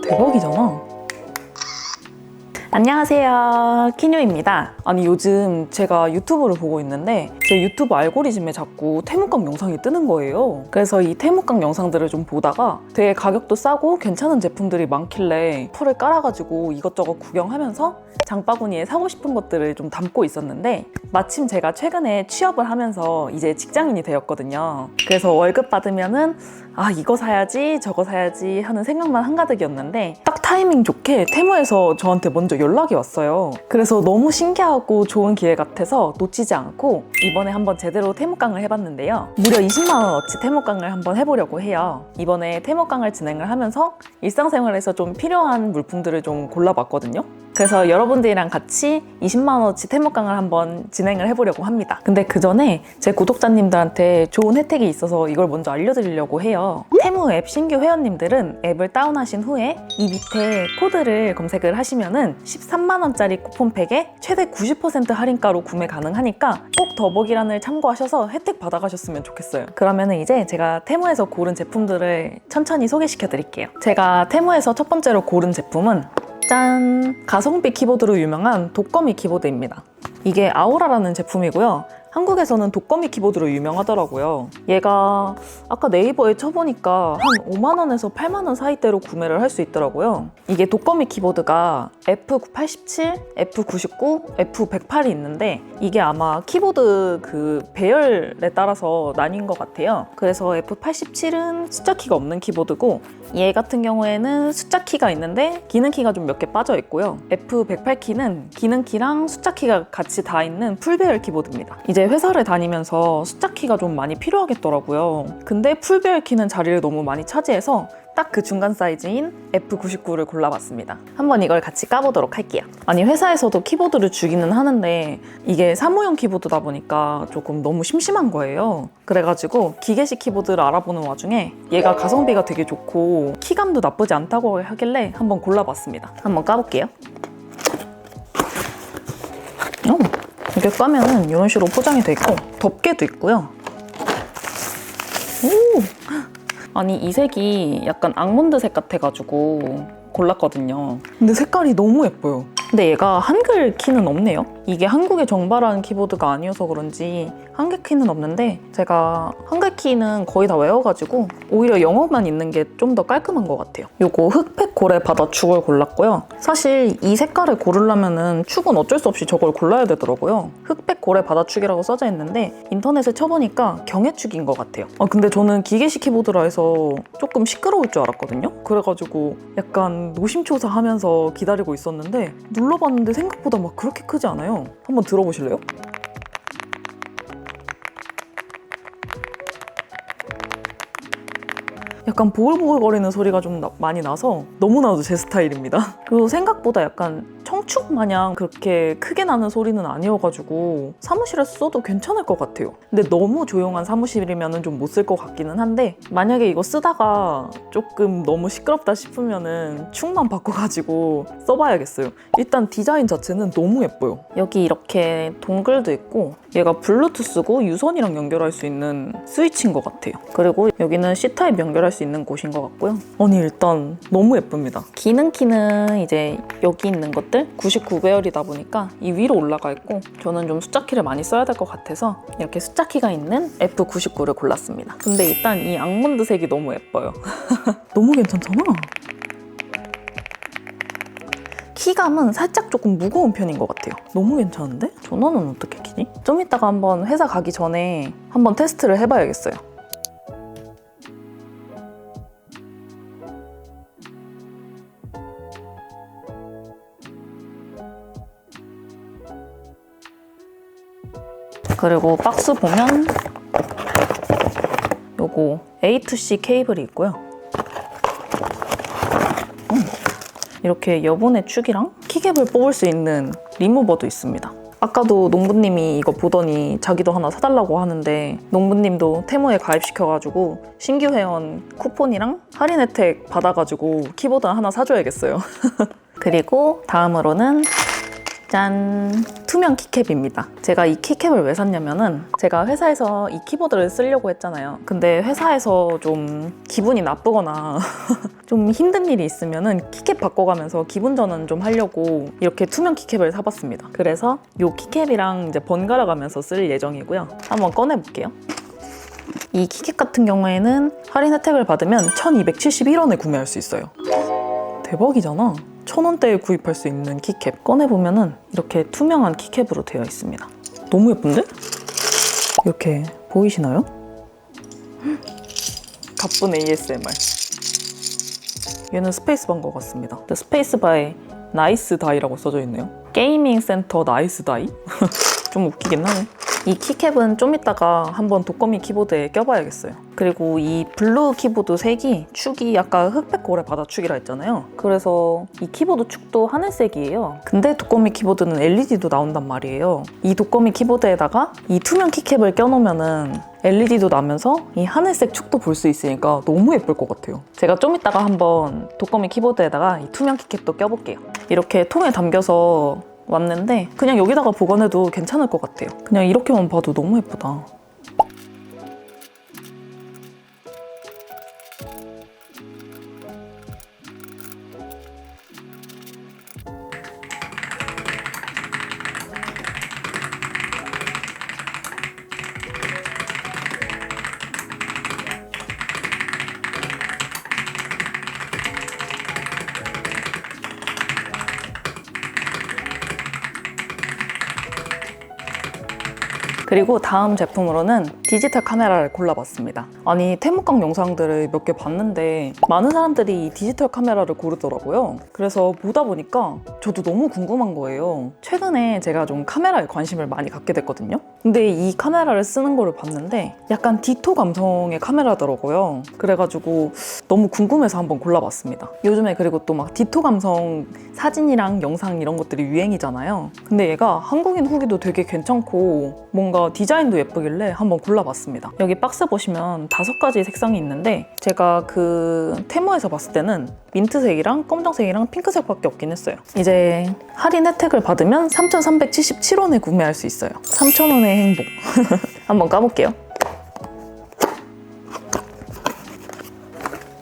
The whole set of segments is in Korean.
대박이잖아. 안녕하세요, 키뉴입니다. 아니 요즘 제가 유튜브를 보고 있는데 제 유튜브 알고리즘에 자꾸 태무강 영상이 뜨는 거예요. 그래서 이 태무강 영상들을 좀 보다가 되게 가격도 싸고 괜찮은 제품들이 많길래 풀을 깔아가지고 이것저것 구경하면서 장바구니에 사고 싶은 것들을 좀 담고 있었는데 마침 제가 최근에 취업을 하면서 이제 직장인이 되었거든요. 그래서 월급 받으면은 이거 사야지 저거 사야지 하는 생각만 한가득이었는데 딱 타이밍 좋게 테무에서 저한테 먼저 연락이 왔어요. 그래서 너무 신기하고 좋은 기회 같아서 놓치지 않고 이번에 한번 제대로 태무강을 해봤는데요. 무려 20만 원어치 태무강을 한번 해보려고 해요. 이번에 태무강을 진행을 하면서 일상생활에서 좀 필요한 물품들을 좀 골라봤거든요. 그래서 여러분들이랑 같이 20만 원어치 태무강을 한번 진행을 해보려고 합니다. 근데 그 전에 제 구독자님들한테 좋은 혜택이 있어서 이걸 먼저 알려드리려고 해요. 테무 앱 신규 회원님들은 앱을 다운하신 후에 이 밑에 코드를 검색을 하시면은 13만 원짜리 쿠폰팩에 최대 90% 할인가로 구매 가능하니까 꼭 더보기란을 참고하셔서 혜택 받아가셨으면 좋겠어요. 그러면은 이제 제가 테무에서 고른 제품들을 천천히 소개시켜 드릴게요. 제가 테무에서 첫 번째로 고른 제품은 짠! 가성비 키보드로 유명한 독거미 키보드입니다. 이게 아우라라는 제품이고요. 한국에서는 독거미 키보드로 유명하더라고요. 얘가 아까 네이버에 쳐보니까 한 5만 원에서 8만 원 사이대로 구매를 할 수 있더라고요. 이게 독거미 키보드가 F87, F99, F108이 있는데 이게 아마 키보드 그 배열에 따라서 나뉜 것 같아요. 그래서 F87은 숫자 키가 없는 키보드고 얘 같은 경우에는 숫자 키가 있는데 기능 키가 좀 몇 개 빠져 있고요. F108키는 기능 키랑 숫자 키가 같이 다 있는 풀배열 키보드입니다. 이제 회사를 다니면서 숫자 키가 좀 많이 필요하겠더라고요. 근데 풀배열 키는 자리를 너무 많이 차지해서 딱 그 중간 사이즈인 F99를 골라봤습니다. 한번 이걸 같이 까보도록 할게요. 아니 회사에서도 키보드를 주기는 하는데 이게 사무용 키보드다 보니까 조금 너무 심심한 거예요. 그래가지고 기계식 키보드를 알아보는 와중에 얘가 가성비가 되게 좋고 키감도 나쁘지 않다고 하길래 한번 골라봤습니다. 한번 까볼게요. 이렇게 까면은 이런 식으로 포장이 돼 있고 덮개도 있고요. 오! 아니 이 색이 약간 앙몬드색 같아가지고 골랐거든요. 근데 색깔이 너무 예뻐요. 근데 얘가 한글 키는 없네요. 이게 한국에 정발한 키보드가 아니어서 그런지 한글 키는 없는데 제가 한글 키는 거의 다 외워가지고 오히려 영어만 있는 게 좀 더 깔끔한 것 같아요. 요거 흑백 고래 바다축을 골랐고요. 사실 이 색깔을 고르려면은 축은 어쩔 수 없이 저걸 골라야 되더라고요. 흑백 고래 바다축이라고 써져 있는데 인터넷에 쳐보니까 경해축인 것 같아요. 근데 저는 기계식 키보드라 해서 조금 시끄러울 줄 알았거든요. 그래가지고 약간 노심초사하면서 기다리고 있었는데 눌러봤는데 생각보다 막 그렇게 크지 않아요. 한번 들어보실래요? 약간 보글보글거리는 소리가 좀 많이 나서 너무나도 제 스타일입니다. 그리고 생각보다 약간 청축 마냥 그렇게 크게 나는 소리는 아니어가지고 사무실에서 써도 괜찮을 것 같아요. 근데 너무 조용한 사무실이면 좀 못 쓸 것 같기는 한데 만약에 이거 쓰다가 조금 너무 시끄럽다 싶으면은 축만 바꿔가지고 써봐야겠어요. 일단 디자인 자체는 너무 예뻐요. 여기 이렇게 동글도 있고 얘가 블루투스고 유선이랑 연결할 수 있는 스위치인 것 같아요. 그리고 여기는 C타입 연결할 수 있는 곳인 것 같고요. 아니 일단 너무 예쁩니다. 기능 키는 이제 여기 있는 것들 99배열이다 보니까 이 위로 올라가 있고 저는 좀 숫자 키를 많이 써야 될 것 같아서 이렇게 숫자 키가 있는 F99를 골랐습니다. 근데 일단 이 앙몬드 색이 너무 예뻐요. 너무 괜찮잖아. 키감은 살짝 조금 무거운 편인 것 같아요. 너무 괜찮은데? 전원은 어떻게 키지? 좀 이따가 한번 회사 가기 전에 한번 테스트를 해봐야겠어요. 그리고 박스 보면 요거 A2C 케이블이 있고요. 이렇게 여분의 축이랑 키캡을 뽑을 수 있는 리무버도 있습니다. 아까도 농부님이 이거 보더니 자기도 하나 사달라고 하는데 농부님도 테무에 가입시켜가지고 신규 회원 쿠폰이랑 할인 혜택 받아가지고 키보드 하나 사줘야겠어요. 그리고 다음으로는 짠! 투명 키캡입니다. 제가 이 키캡을 왜 샀냐면은 제가 회사에서 이 키보드를 쓰려고 했잖아요. 근데 회사에서 좀 기분이 나쁘거나 좀 힘든 일이 있으면은 키캡 바꿔가면서 기분 전환 좀 하려고 이렇게 투명 키캡을 사봤습니다. 그래서 이 키캡이랑 이제 번갈아 가면서 쓸 예정이고요. 한번 꺼내볼게요. 이 키캡 같은 경우에는 할인 혜택을 받으면 1271원에 구매할 수 있어요. 대박이잖아. 1000원대에 구입할 수 있는 키캡. 꺼내보면은 이렇게 투명한 키캡으로 되어 있습니다. 너무 예쁜데? 이렇게 보이시나요? 가쁜 ASMR. 얘는 스페이스바인 것 같습니다. 스페이스바에 나이스 다이라고 써져 있네요. 게이밍 센터 나이스 다이? 좀 웃기긴 하네. 이 키캡은 좀 이따가 한번 독거미 키보드에 껴봐야겠어요. 그리고 이 블루 키보드 색이 축이 아까 흑백 고래 바다 축이라 했잖아요. 그래서 이 키보드 축도 하늘색이에요. 근데 독거미 키보드는 LED도 나온단 말이에요. 이 독거미 키보드에다가 이 투명 키캡을 껴놓으면은 LED도 나면서 이 하늘색 축도 볼 수 있으니까 너무 예쁠 것 같아요. 제가 좀 이따가 한번 독거미 키보드에다가 이 투명 키캡도 껴볼게요. 이렇게 통에 담겨서 왔는데 그냥 여기다가 보관해도 괜찮을 것 같아요. 그냥 이렇게만 봐도 너무 예쁘다. 그리고 다음 제품으로는 디지털 카메라를 골라봤습니다. 아니 태무강 영상들을 몇 개 봤는데 많은 사람들이 이 디지털 카메라를 고르더라고요. 그래서 보다 보니까 저도 너무 궁금한 거예요. 최근에 제가 좀 카메라에 관심을 많이 갖게 됐거든요. 근데 이 카메라를 쓰는 거를 봤는데 약간 디토 감성의 카메라더라고요. 그래가지고 너무 궁금해서 한번 골라봤습니다. 요즘에 그리고 또 막 디토 감성 사진이랑 영상 이런 것들이 유행이잖아요. 근데 얘가 한국인 후기도 되게 괜찮고 뭔가 디자인도 예쁘길래 한번 골라봤습니다. 여기 박스 보시면 5가지 색상이 있는데 제가 그 테무에서 봤을 때는 민트색이랑 검정색이랑 핑크색밖에 없긴 했어요. 이제 할인 혜택을 받으면 3,377원에 구매할 수 있어요. 3,000원의 행복. 한번 까볼게요.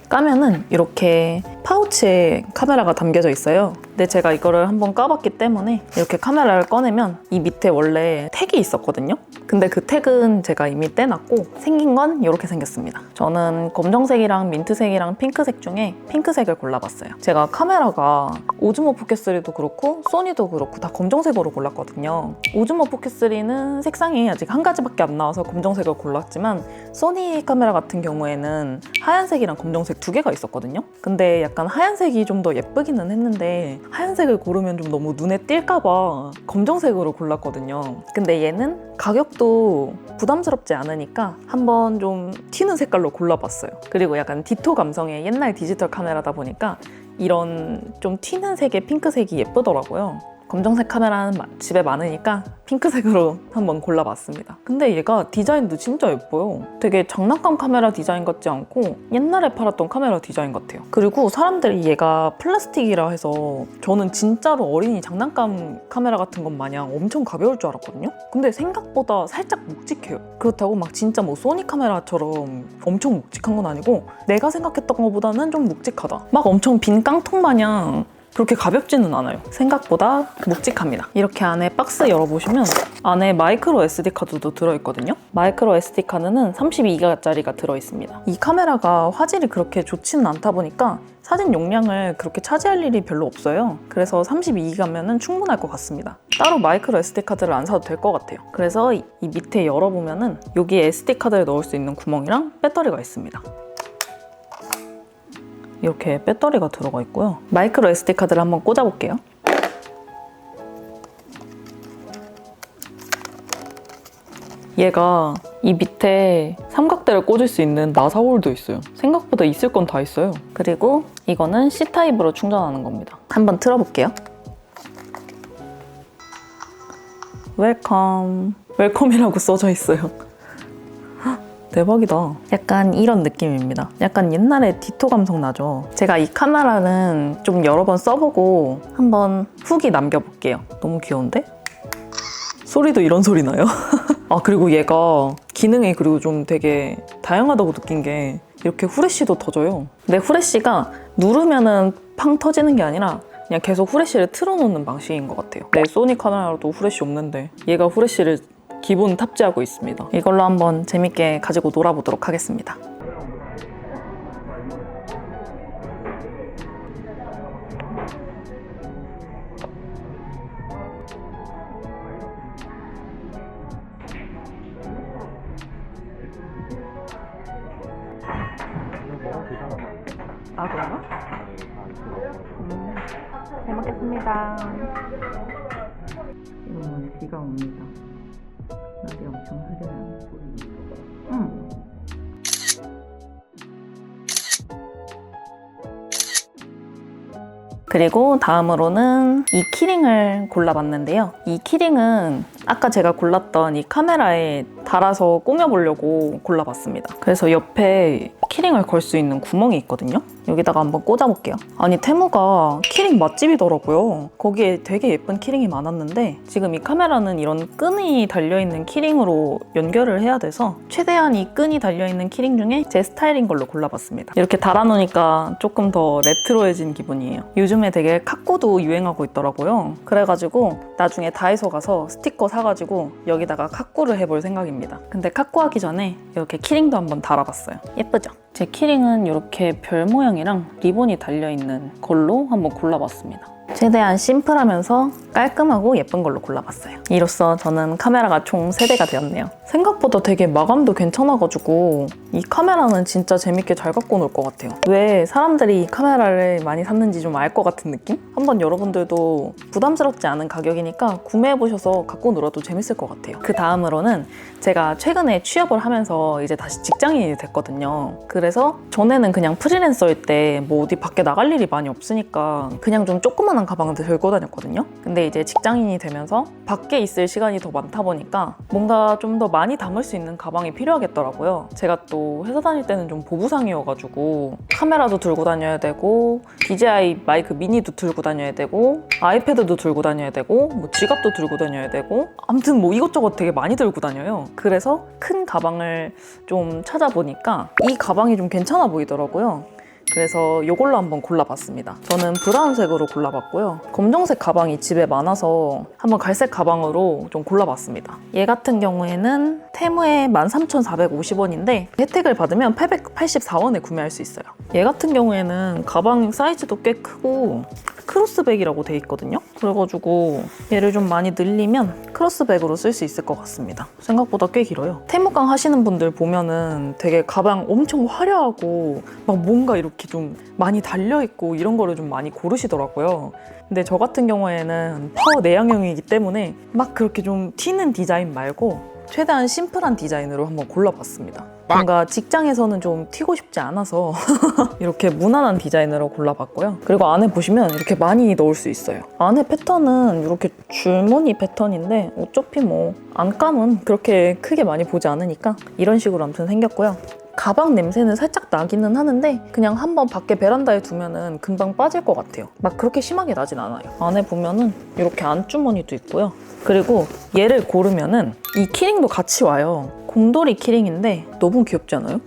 까면은 이렇게 파우치에 카메라가 담겨져 있어요. 근데 제가 이거를 한번 까봤기 때문에 이렇게 카메라를 꺼내면 이 밑에 원래 택이 있었거든요. 근데 그 택은 제가 이미 떼놨고 생긴 건 이렇게 생겼습니다. 저는 검정색이랑 민트색이랑 핑크색 중에 핑크색을 골라봤어요. 제가 카메라가 오즈모 포켓3도 그렇고 소니도 그렇고 다 검정색으로 골랐거든요. 오즈모 포켓3는 색상이 아직 한 가지밖에 안 나와서 검정색을 골랐지만 소니 카메라 같은 경우에는 하얀색이랑 검정색 2개가 있었거든요. 근데 약간 하얀색이 좀 더 예쁘기는 했는데 하얀색을 고르면 좀 너무 눈에 띌까봐 검정색으로 골랐거든요. 근데 얘는 가격도 부담스럽지 않으니까 한번 좀 튀는 색깔로 골라봤어요. 그리고 약간 디토 감성의 옛날 디지털 카메라다 보니까 이런 좀 튀는 색의 핑크색이 예쁘더라고요. 검정색 카메라는 집에 많으니까 핑크색으로 한번 골라봤습니다. 근데 얘가 디자인도 진짜 예뻐요. 되게 장난감 카메라 디자인 같지 않고 옛날에 팔았던 카메라 디자인 같아요. 그리고 사람들이 얘가 플라스틱이라 해서 저는 진짜로 어린이 장난감 카메라 같은 것 마냥 엄청 가벼울 줄 알았거든요. 근데 생각보다 살짝 묵직해요. 그렇다고 막 진짜 뭐 소니 카메라처럼 엄청 묵직한 건 아니고 내가 생각했던 것보다는 좀 묵직하다. 막 엄청 빈 깡통 마냥 그렇게 가볍지는 않아요. 생각보다 묵직합니다. 이렇게 안에 박스 열어보시면 안에 마이크로 SD카드도 들어있거든요. 마이크로 SD카드는 32기가짜리가 들어있습니다. 이 카메라가 화질이 그렇게 좋지는 않다 보니까 사진 용량을 그렇게 차지할 일이 별로 없어요. 그래서 32기가면 충분할 것 같습니다. 따로 마이크로 SD카드를 안 사도 될 것 같아요. 그래서 이 밑에 열어보면은 여기에 SD카드를 넣을 수 있는 구멍이랑 배터리가 있습니다. 이렇게 배터리가 들어가 있고요. 마이크로 SD카드를 한번 꽂아볼게요. 얘가 이 밑에 삼각대를 꽂을 수 있는 나사 홀도 있어요. 생각보다 있을 건 다 있어요. 그리고 이거는 C타입으로 충전하는 겁니다. 한번 틀어볼게요. 웰컴. 웰컴이라고 써져 있어요. 대박이다. 약간 이런 느낌입니다. 약간 옛날에 디토 감성 나죠? 제가 이 카메라는 좀 여러 번 써보고 한번 후기 남겨볼게요. 너무 귀여운데? 소리도 이런 소리 나요? 아, 그리고 얘가 기능이 그리고 좀 되게 다양하다고 느낀 게 이렇게 후레쉬도 터져요. 근데 후레쉬가 누르면은 팡 터지는 게 아니라 그냥 계속 후레쉬를 틀어놓는 방식인 것 같아요. 내 소니 카메라도 후레쉬 없는데 얘가 후레쉬를 기본 탑재하고 있습니다. 이걸로 한번 재밌게 가지고 놀아보도록 하겠습니다. 아, 그런가? 잘 먹겠습니다. 지금은 비가 옵니다. 날이 엄청 흐려요. 그리고 다음으로는 이 키링을 골라봤는데요. 이 키링은 아까 제가 골랐던 이 카메라에 달아서 꾸며보려고 골라봤습니다. 그래서 옆에 키링을 걸 수 있는 구멍이 있거든요. 여기다가 한번 꽂아볼게요. 아니, 테무가 키링 맛집이더라고요. 거기에 되게 예쁜 키링이 많았는데 지금 이 카메라는 이런 끈이 달려있는 키링으로 연결을 해야 돼서 최대한 이 끈이 달려있는 키링 중에 제 스타일인 걸로 골라봤습니다. 이렇게 달아놓으니까 조금 더 레트로해진 기분이에요. 요즘에 되게 카코도 유행하고 있더라고요. 그래가지고 나중에 다이소 가서 스티커 사가지고 여기다가 카코를 해볼 생각입니다. 근데 카코 하기 전에 이렇게 키링도 한번 달아봤어요. 예쁘죠? 제 키링은 이렇게 별 모양이랑 리본이 달려있는 걸로 한번 골라봤습니다. 최대한 심플하면서 깔끔하고 예쁜 걸로 골라봤어요. 이로써 저는 카메라가 총 3대가 되었네요. 생각보다 되게 마감도 괜찮아가지고 이 카메라는 진짜 재밌게 잘 갖고 놀 것 같아요. 왜 사람들이 이 카메라를 많이 샀는지 좀 알 것 같은 느낌? 한번 여러분들도 부담스럽지 않은 가격이니까 구매해보셔서 갖고 놀아도 재밌을 것 같아요. 그 다음으로는 제가 최근에 취업을 하면서 이제 다시 직장인이 됐거든요. 그래서 전에는 그냥 프리랜서일 때 뭐 어디 밖에 나갈 일이 많이 없으니까 그냥 좀 조그만한 가방을 들고 다녔거든요. 근데 이제 직장인이 되면서 밖에 있을 시간이 더 많다 보니까 뭔가 좀 더 많이 담을 수 있는 가방이 필요하겠더라고요. 제가 또 회사 다닐 때는 좀 보부상이어가지고 카메라도 들고 다녀야 되고 DJI 마이크 미니도 들고 다녀야 되고 아이패드도 들고 다녀야 되고 뭐 지갑도 들고 다녀야 되고 아무튼 뭐 이것저것 되게 많이 들고 다녀요. 그래서 큰 가방을 좀 찾아보니까 이 가방이 좀 괜찮아 보이더라고요. 그래서 이걸로 한번 골라봤습니다. 저는 브라운색으로 골라봤고요. 검정색 가방이 집에 많아서 한번 갈색 가방으로 좀 골라봤습니다. 얘 같은 경우에는 테무에 13,450원인데 혜택을 받으면 884원에 구매할 수 있어요. 얘 같은 경우에는 가방 사이즈도 꽤 크고 크로스백이라고 돼 있거든요. 그래가지고 얘를 좀 많이 늘리면 크로스백으로 쓸 수 있을 것 같습니다. 생각보다 꽤 길어요. 테무강 하시는 분들 보면은 되게 가방 엄청 화려하고 막 뭔가 이렇게 좀 많이 달려있고 이런 거를 좀 많이 고르시더라고요. 근데 저 같은 경우에는 파워 내향형이기 때문에 막 그렇게 좀 튀는 디자인 말고 최대한 심플한 디자인으로 한번 골라봤습니다. 뭔가 직장에서는 좀 튀고 싶지 않아서 이렇게 무난한 디자인으로 골라봤고요. 그리고 안에 보시면 이렇게 많이 넣을 수 있어요. 안에 패턴은 이렇게 줄무늬 패턴인데 어차피 뭐 안감은 그렇게 크게 많이 보지 않으니까 이런 식으로 아무튼 생겼고요. 가방 냄새는 살짝 나기는 하는데 그냥 한번 밖에 베란다에 두면은 금방 빠질 것 같아요. 막 그렇게 심하게 나진 않아요. 안에 보면은 이렇게 안주머니도 있고요. 그리고 얘를 고르면은 이 키링도 같이 와요. 곰돌이 키링인데 너무 귀엽지 않아요?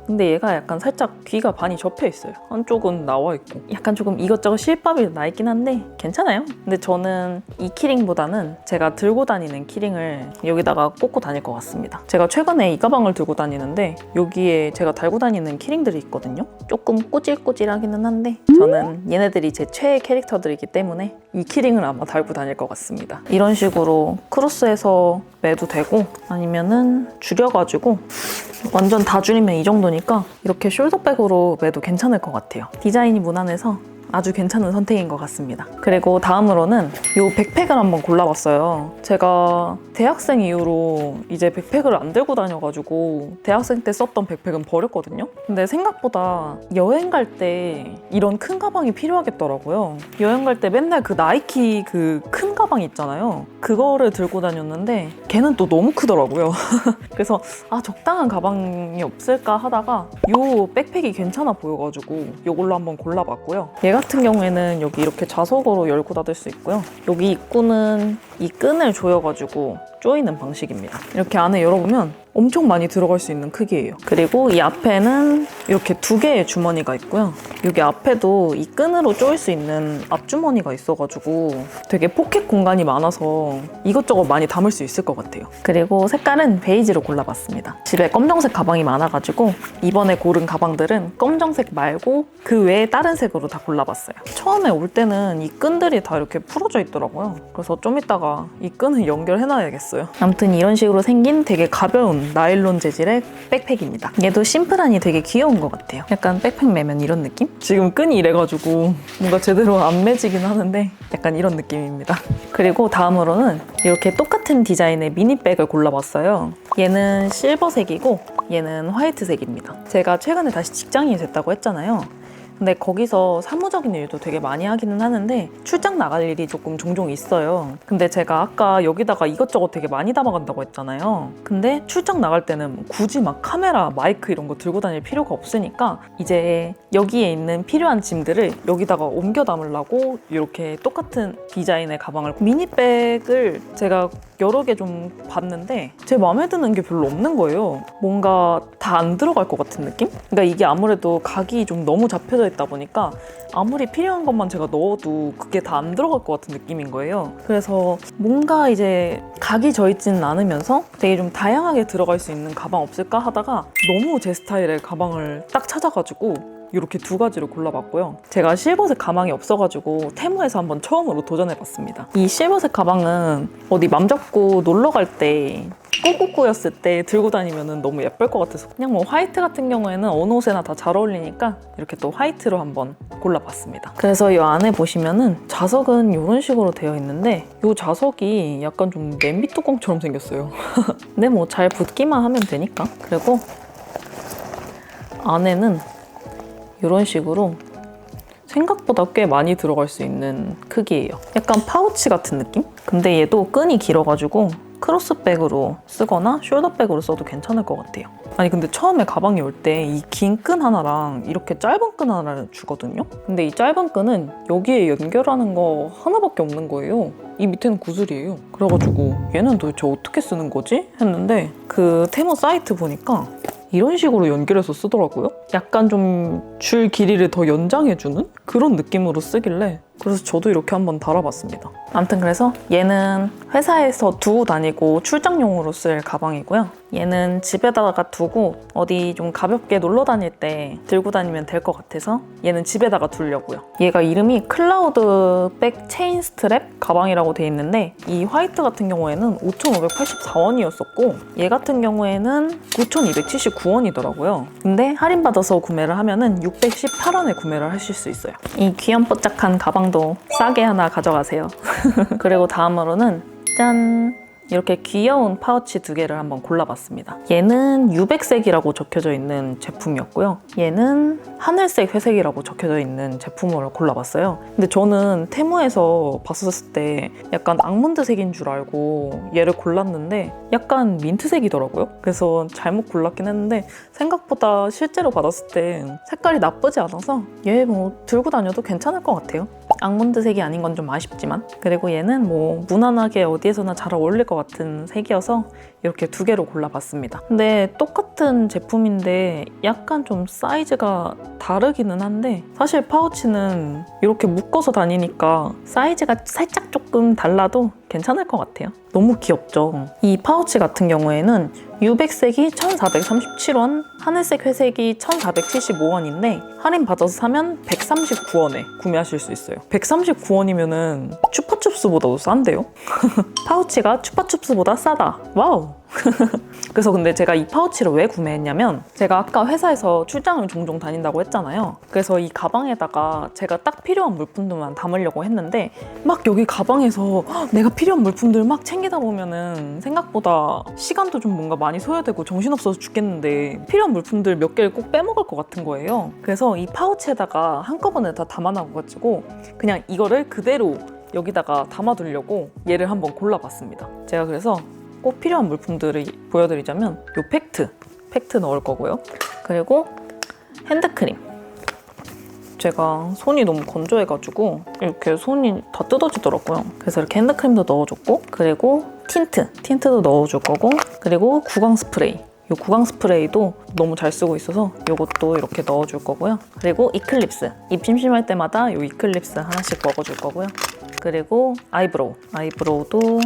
근데 얘가 약간 살짝 귀가 반이 접혀 있어요. 한쪽은 나와 있고 약간 조금 이것저것 실밥이 나 있긴 한데 괜찮아요. 근데 저는 이 키링보다는 제가 들고 다니는 키링을 여기다가 꽂고 다닐 것 같습니다. 제가 최근에 이 가방을 들고 다니는데 여기에 제가 달고 다니는 키링들이 있거든요. 조금 꼬질꼬질하기는 한데 저는 얘네들이 제 최애 캐릭터들이기 때문에 이 키링을 아마 달고 다닐 것 같습니다. 이런 식으로 크로스해서 매도 되고 아니면은 줄여가지고 완전 다 줄이면 이 정도니까 이렇게 숄더백으로 매도 괜찮을 것 같아요. 디자인이 무난해서 아주 괜찮은 선택인 것 같습니다. 그리고 다음으로는 이 백팩을 한번 골라봤어요. 제가 대학생 이후로 이제 백팩을 안 들고 다녀가지고 대학생 때 썼던 백팩은 버렸거든요. 근데 생각보다 여행 갈 때 이런 큰 가방이 필요하겠더라고요. 여행 갈 때 맨날 그 나이키 그 큰 가방 있잖아요. 그거를 들고 다녔는데 걔는 또 너무 크더라고요. 그래서 적당한 가방이 없을까 하다가 이 백팩이 괜찮아 보여가지고 이걸로 한번 골라봤고요. 얘 같은 경우에는 여기 이렇게 자석으로 열고 닫을 수 있고요. 여기 입구는 이 끈을 조여가지고 조이는 방식입니다. 이렇게 안에 열어보면 엄청 많이 들어갈 수 있는 크기예요. 그리고 이 앞에는 이렇게 2개의 주머니가 있고요. 여기 앞에도 이 끈으로 조일 수 있는 앞주머니가 있어가지고 되게 포켓 공간이 많아서 이것저것 많이 담을 수 있을 것 같아요. 그리고 색깔은 베이지로 골라봤습니다. 집에 검정색 가방이 많아가지고 이번에 고른 가방들은 검정색 말고 그 외에 다른 색으로 다 골라봤어요. 처음에 올 때는 이 끈들이 다 이렇게 풀어져 있더라고요. 그래서 좀 이따가 이 끈을 연결해놔야겠어요. 아무튼 이런 식으로 생긴 되게 가벼운 나일론 재질의 백팩입니다. 얘도 심플하니 되게 귀여운 것 같아요. 약간 백팩 매면 이런 느낌? 지금 끈이 이래가지고 뭔가 제대로 안 매지긴 하는데 약간 이런 느낌입니다. 그리고 다음으로는 이렇게 똑같은 디자인의 미니백을 골라봤어요. 얘는 실버색이고 얘는 화이트색입니다. 제가 최근에 다시 직장인이 됐다고 했잖아요. 근데 거기서 사무적인 일도 되게 많이 하기는 하는데 출장 나갈 일이 조금 종종 있어요. 근데 제가 아까 여기다가 이것저것 되게 많이 담아간다고 했잖아요. 근데 출장 나갈 때는 굳이 막 카메라, 마이크 이런 거 들고 다닐 필요가 없으니까 이제 여기에 있는 필요한 짐들을 여기다가 옮겨 담으려고 이렇게 똑같은 디자인의 가방을 미니백을 제가 여러 개 좀 봤는데 제 마음에 드는 게 별로 없는 거예요. 뭔가 다 안 들어갈 것 같은 느낌? 그러니까 이게 아무래도 각이 좀 너무 잡혀져 있다 보니까 아무리 필요한 것만 제가 넣어도 그게 다 안 들어갈 것 같은 느낌인 거예요. 그래서 뭔가 이제 각이 져 있지는 않으면서 되게 좀 다양하게 들어갈 수 있는 가방 없을까 하다가 너무 제 스타일의 가방을 딱 찾아가지고 이렇게 2가지를 골라봤고요. 제가 실버색 가방이 없어가지고 테무에서 한번 처음으로 도전해봤습니다. 이 실버색 가방은 어디 맘 잡고 놀러 갈 때 꾸꾸꾸였을 때 들고 다니면 너무 예쁠 것 같아서 그냥 뭐 화이트 같은 경우에는 어느 옷에나 다 잘 어울리니까 이렇게 또 화이트로 한번 골라봤습니다. 그래서 이 안에 보시면은 자석은 이런 식으로 되어 있는데 이 자석이 약간 좀 냄비 뚜껑처럼 생겼어요. 근데 뭐 잘 붙기만 하면 되니까. 그리고 안에는 이런 식으로 생각보다 꽤 많이 들어갈 수 있는 크기예요. 약간 파우치 같은 느낌? 근데 얘도 끈이 길어가지고 크로스백으로 쓰거나 숄더백으로 써도 괜찮을 것 같아요. 아니 근데 처음에 가방이 올 때 이 긴 끈 하나랑 이렇게 짧은 끈 하나를 주거든요? 근데 이 짧은 끈은 여기에 연결하는 거 하나밖에 없는 거예요. 이 밑에는 구슬이에요. 그래가지고 얘는 도대체 어떻게 쓰는 거지? 했는데 그 테무 사이트 보니까 이런 식으로 연결해서 쓰더라고요. 약간 좀 줄 길이를 더 연장해주는 그런 느낌으로 쓰길래 그래서 저도 이렇게 한번 달아봤습니다. 아무튼 그래서 얘는 회사에서 두고 다니고 출장용으로 쓸 가방이고요. 얘는 집에다가 두고 어디 좀 가볍게 놀러 다닐 때 들고 다니면 될 것 같아서 얘는 집에다가 두려고요. 얘가 이름이 클라우드백 체인 스트랩 가방이라고 돼 있는데 이 화이트 같은 경우에는 5,584원이었었고 얘 같은 경우에는 9,279원이더라고요. 근데 할인받아서 구매를 하면은 618원에 구매를 하실 수 있어요. 이 귀염뽀짝한 가방도 싸게 하나 가져가세요. 그리고 다음으로는 짠! 이렇게 귀여운 파우치 2개를 한번 골라봤습니다. 얘는 유백색이라고 적혀져 있는 제품이었고요. 얘는 하늘색 회색이라고 적혀져 있는 제품으로 골라봤어요. 근데 저는 테무에서 봤었을 때 약간 아몬드색인 줄 알고 얘를 골랐는데 약간 민트색이더라고요. 그래서 잘못 골랐긴 했는데 생각보다 실제로 받았을 때 색깔이 나쁘지 않아서 얘 뭐 들고 다녀도 괜찮을 것 같아요. 아몬드색이 아닌 건 좀 아쉽지만 그리고 얘는 뭐 무난하게 어디에서나 잘 어울릴 것 같은 색이어서 이렇게 2개로 골라봤습니다. 근데 똑같은 제품인데 약간 좀 사이즈가 다르기는 한데 사실 파우치는 이렇게 묶어서 다니니까 사이즈가 살짝 조금 달라도 괜찮을 것 같아요. 너무 귀엽죠? 이 파우치 같은 경우에는 유백색이 1,437원, 하늘색 회색이 1,475원인데 할인 받아서 사면 139원에 구매하실 수 있어요. 139원이면은 추파춥스보다도 싼데요? 파우치가 추파춥스보다 싸다. 와우! 그래서 근데 제가 이 파우치를 왜 구매했냐면 제가 아까 회사에서 출장을 종종 다닌다고 했잖아요. 그래서 이 가방에다가 제가 딱 필요한 물품들만 담으려고 했는데 막 여기 가방에서 내가 필요한 물품들 막 챙기다 보면은 생각보다 시간도 좀 뭔가 많이 소요되고 정신없어서 죽겠는데 필요한 물품들 몇 개를 꼭 빼먹을 것 같은 거예요. 그래서 이 파우치에다가 한꺼번에 다 담아놔가지고 그냥 이거를 그대로 여기다가 담아두려고 얘를 한번 골라봤습니다. 제가 그래서 꼭 필요한 물품들을 보여드리자면 이 팩트 넣을 거고요. 그리고 핸드크림. 제가 손이 너무 건조해가지고 이렇게 손이 다 뜯어지더라고요. 그래서 이렇게 핸드크림도 넣어줬고, 그리고 틴트도 넣어줄 거고, 그리고 구강 스프레이. 이 구강 스프레이도 너무 잘 쓰고 있어서 이것도 이렇게 넣어줄 거고요. 그리고 이클립스. 입 심심할 때마다 이 이클립스 하나씩 먹어줄 거고요. 그리고 아이브로우도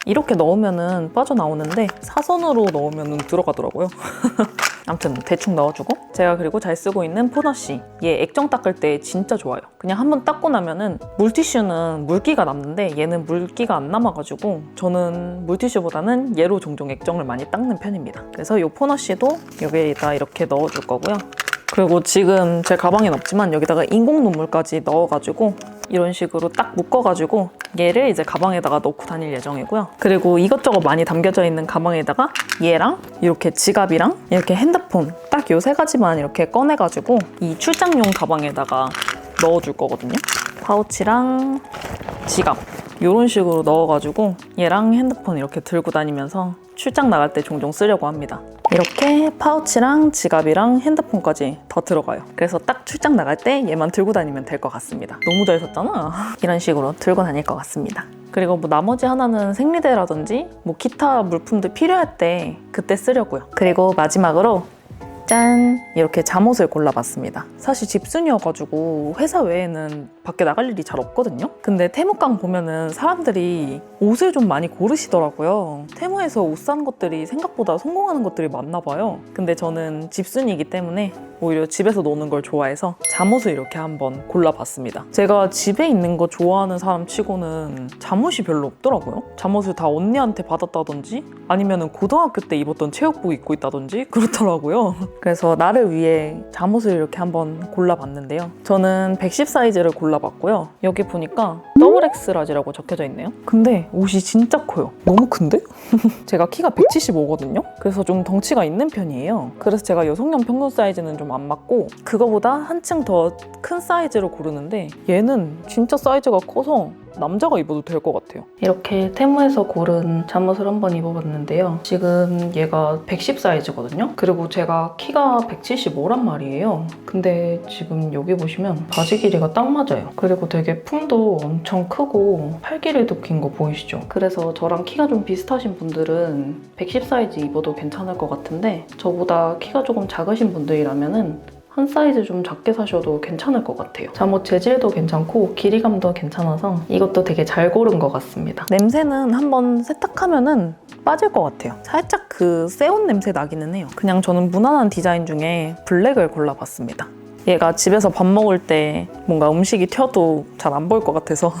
이렇게 넣으면은 빠져나오는데 사선으로 넣으면은 들어가더라고요. 아무튼 대충 넣어주고, 제가 그리고 잘 쓰고 있는 포너쉬. 얘 액정 닦을 때 진짜 좋아요. 그냥 한번 닦고 나면은 물티슈는 물기가 남는데 얘는 물기가 안 남아가지고 저는 물티슈보다는 얘로 종종 액정을 많이 닦는 편입니다. 그래서 이 포너쉬도 여기에다 이렇게 넣어줄 거고요. 그리고 지금 제 가방엔 없지만 여기다가 인공 눈물까지 넣어가지고 이런 식으로 딱 묶어가지고 얘를 이제 가방에다가 넣고 다닐 예정이고요. 그리고 이것저것 많이 담겨져 있는 가방에다가 얘랑 이렇게 지갑이랑 이렇게 핸드폰 딱 요 세 가지만 이렇게 꺼내가지고 이 출장용 가방에다가 넣어줄 거거든요. 파우치랑 지갑 이런 식으로 넣어가지고 얘랑 핸드폰 이렇게 들고 다니면서 출장 나갈 때 종종 쓰려고 합니다. 이렇게 파우치랑 지갑이랑 핸드폰까지 다 들어가요. 그래서 딱 출장 나갈 때 얘만 들고 다니면 될 것 같습니다. 너무 잘 샀잖아. 이런 식으로 들고 다닐 것 같습니다. 그리고 뭐 나머지 하나는 생리대라든지 뭐 기타 물품들 필요할 때 그때 쓰려고요. 그리고 마지막으로 짠! 이렇게 잠옷을 골라봤습니다. 사실 집순이여가지고 회사 외에는 밖에 나갈 일이 잘 없거든요? 근데 테무깡 보면은 사람들이 옷을 좀 많이 고르시더라고요. 테무에서 옷 사는 것들이 생각보다 성공하는 것들이 많나 봐요. 근데 저는 집순이이기 때문에 오히려 집에서 노는 걸 좋아해서 잠옷을 이렇게 한번 골라봤습니다. 제가 집에 있는 거 좋아하는 사람 치고는 잠옷이 별로 없더라고요. 잠옷을 다 언니한테 받았다든지 아니면 고등학교 때 입었던 체육복 입고 있다든지 그렇더라고요. 그래서 나를 위해 잠옷을 이렇게 한번 골라봤는데요. 저는 110 사이즈를 골라봤고요. 여기 보니까 XX 라지라고 적혀져 있네요. 근데 옷이 진짜 커요. 너무 큰데? 제가 키가 175거든요? 그래서 좀 덩치가 있는 편이에요. 그래서 제가 여성용 평균 사이즈는 좀 안 맞고 그거보다 한층 더 큰 사이즈로 고르는데 얘는 진짜 사이즈가 커서 남자가 입어도 될 것 같아요. 이렇게 테무에서 고른 잠옷을 한번 입어봤는데요. 지금 얘가 110 사이즈거든요. 그리고 제가 키가 175란 말이에요. 근데 지금 여기 보시면 바지 길이가 딱 맞아요. 그리고 되게 품도 엄청 크고 팔 길이도 긴 거 보이시죠? 그래서 저랑 키가 좀 비슷하신 분들은 110 사이즈 입어도 괜찮을 것 같은데 저보다 키가 조금 작으신 분들이라면은 한 사이즈 좀 작게 사셔도 괜찮을 것 같아요. 잠옷 재질도 괜찮고 길이감도 괜찮아서 이것도 되게 잘 고른 것 같습니다. 냄새는 한번 세탁하면은 빠질 것 같아요. 살짝 그 새옷 냄새 나기는 해요. 그냥 저는 무난한 디자인 중에 블랙을 골라봤습니다. 얘가 집에서 밥 먹을 때 뭔가 음식이 튀어도 잘 안 보일 것 같아서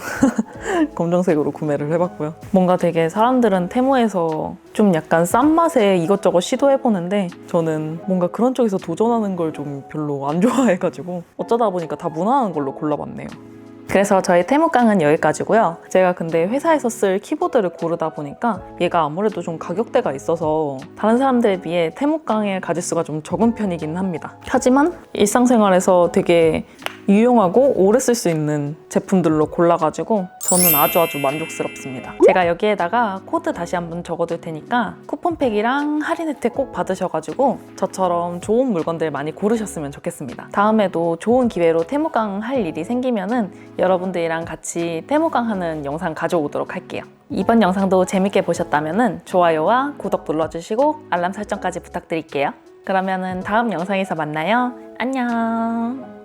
검정색으로 구매를 해봤고요. 뭔가 되게 사람들은 테무에서 좀 약간 싼 맛에 이것저것 시도해보는데 저는 뭔가 그런 쪽에서 도전하는 걸 좀 별로 안 좋아해가지고 어쩌다 보니까 다 무난한 걸로 골라봤네요. 그래서 저희 테무깡은 여기까지고요. 제가 근데 회사에서 쓸 키보드를 고르다 보니까 얘가 아무래도 좀 가격대가 있어서 다른 사람들에 비해 테무깡의 가짓수가 좀 적은 편이긴 합니다. 하지만 일상생활에서 되게 유용하고 오래 쓸 수 있는 제품들로 골라가지고 저는 아주 만족스럽습니다. 제가 여기에다가 코드 다시 한번 적어둘 테니까 쿠폰팩이랑 할인 혜택 꼭 받으셔가지고 저처럼 좋은 물건들 많이 고르셨으면 좋겠습니다. 다음에도 좋은 기회로 테무깡 할 일이 생기면은 여러분들이랑 같이 테무깡 하는 영상 가져오도록 할게요. 이번 영상도 재밌게 보셨다면 좋아요와 구독 눌러주시고 알람 설정까지 부탁드릴게요. 그러면은 다음 영상에서 만나요. 안녕.